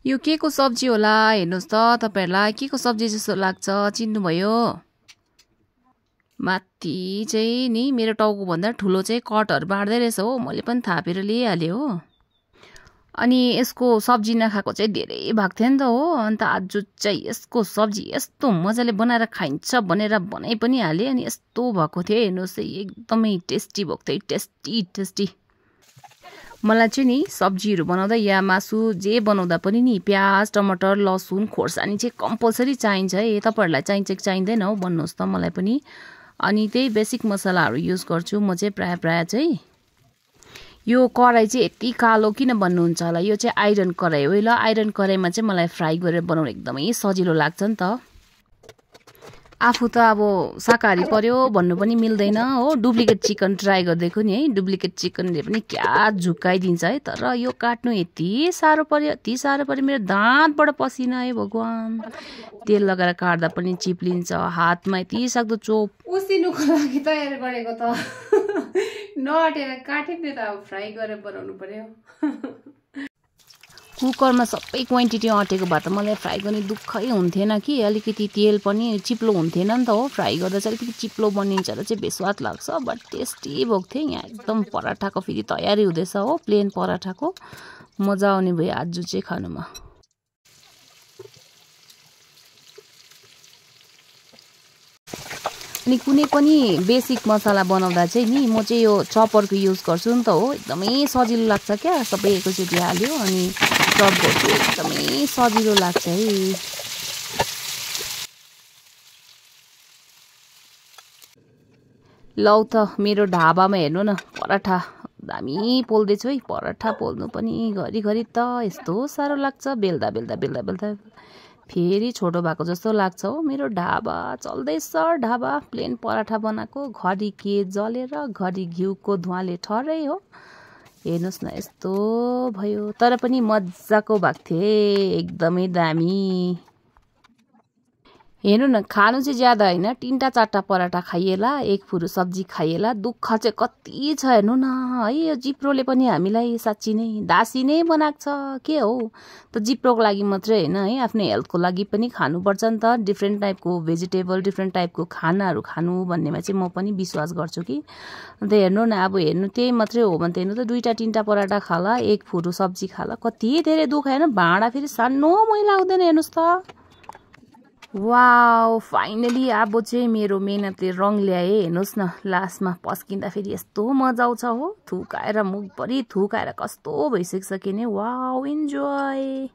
यो के को सब्जी होला हेर्नुस् त तपाईहरुलाई के को सब्जी जस्तो लाग्छ चिन्नुभयो माथि चाहिँ नि मेरो टाउको भन्दा ठुलो चाहिँ कटहरु बाँड्दै रहेछ हो मैले पनि थापेर लिइहाले हो अनि यसको सब्जी नखाएको चाहिँ धेरै भएको थियो नि त हो अन्त आज चाहिँ यसको सब्जी यस्तो मजाले बनाएर खाइन्छ भनेर बनाइ पनि हाले अनि यस्तो भएको थियो हेर्नुस् एकदमै टेस्टी भएको थियो टेस्टी मलाई चाहिँ नि सब्जीहरु बनाउँदा या मासु जे बनाउँदा पनि नि प्याज टमाटर लसुन खोर्सानी चाहिँ कम्पल्सरी चाहिन्छ है तपाईहरुलाई चाहिन्छ कि चाहिँदैन हो भन्नुस् त मलाई पनि अनि त्यही बेसिक मसलाहरु युज गर्छु म चाहिँ प्राय चाहिँ यो कराई चाहिँ यति कालो किन भन्नुहुन्छ होला यो चाहिँ आइरन कराई हो ल आइरन कराईमा चाहिँ मलाई फ्राई गरेर बनाउन एकदमै सजिलो लाग्छ नि त आफू त अब शाकाहारी पर्यो भन्नु पनि मिल्दैन हो डुप्लिकेट चिकन ट्राई गर्दैको नि है डुप्लिकेट चिकनले पनि क्या झुकाइदिन्छ है तर यो काट्नु यति साह्रो पर्यो मेरो दाँतबाट पसिना है भगवान तेल लगाएर काट्दा पनि चिप्लिन्छ हातमा यति सक्दो चोप उसिनुको लागि तयार गरेको त नअटेर काट्यो नि त अब फ्राई गरेर बनाउनु पर्यो कुकरमा सबै क्वान्टिटी अटेको भए त मलाई फ्राई गर्ने दुःखै हुन्थेन कि अलिकति तेल पनि चिप्लो हुन्थेन नि त हो फ्राई गर्दा चाहिँ अलिकति चिप्लो बनिन्छ र चाहिँ बेस्वाद लाग्छ बट टेस्टी भएको थियो यहाँ एकदम पराठाको फेरि तयारी हुँदैछ हो प्लेन पराठाको मजा आउने भयो आज चाहिँ खानुमा अनि कुनै पनि बेसिक मसला बनाउँदा चाहिँ नि म चाहिँ यो चपरको युज गर्छु नि त हो एकदमै सजिलो लाग्छ क्या सबै एकैचोटि हाल्यो अनि चप गर्छु एकदमै सजिलो लाग्छ है लौ त मेरो ढाबामा हेर्नु न पराठा दामी पोल्दैछु है पराठा पोल्नु पनि घरिघरि त यस्तो साह्रो लाग्छ बेल्दा फेरि छोटो भएको जस्तो लाग्छ हो मेरो ढाबा चल्दैछ ढाबा प्लेन पराठा बनाएको घरि के जलेर घरि घिउको धुवाले ठरै हो हेर्नुस् न यस्तो भयो तर पनि मज्जाको भएको थियो एकदमै दामी हेर्नु न खानु चाहिँ ज्यादा हैन 3-4टा पराठा खाइएला एक फुरु सब्जी खाइएला दुःख चाहिँ कति छ हेर्नु न है यो जिप्रोले पनि हामीलाई साच्चि नै दासी नै बनाएको छ के हो त जिप्रोको लागि मात्रै हैन है आफ्नो हेल्थको लागि पनि खानुपर्छ नि त डिफ्रेन्ट टाइपको भेजिटेबल डिफ्रेन्ट टाइपको खानाहरु खानु भन्नेमा चाहिँ म पनि विश्वास गर्छु कि अन्त हेर्नु न अब हेर्नु त्यही मात्रै हो भने त हेर्नु त 2-3टा पराठा खाला एक फुरु सब्जी खाला कति धेरै दुःख हैन भाँडा फेरि सानो मैला हुँदैन हेर्नुस् त वाउ फाइनली अब चाहिँ मेरो मेहनतले रङ ल्याए हेर्नुस् न लास्टमा पस्किँदा फेरि यस्तो मजा आउँछ हो थुकाएर मुखभरि थुकाएर कस्तो भइसक्यो नि वाउ इन्जोय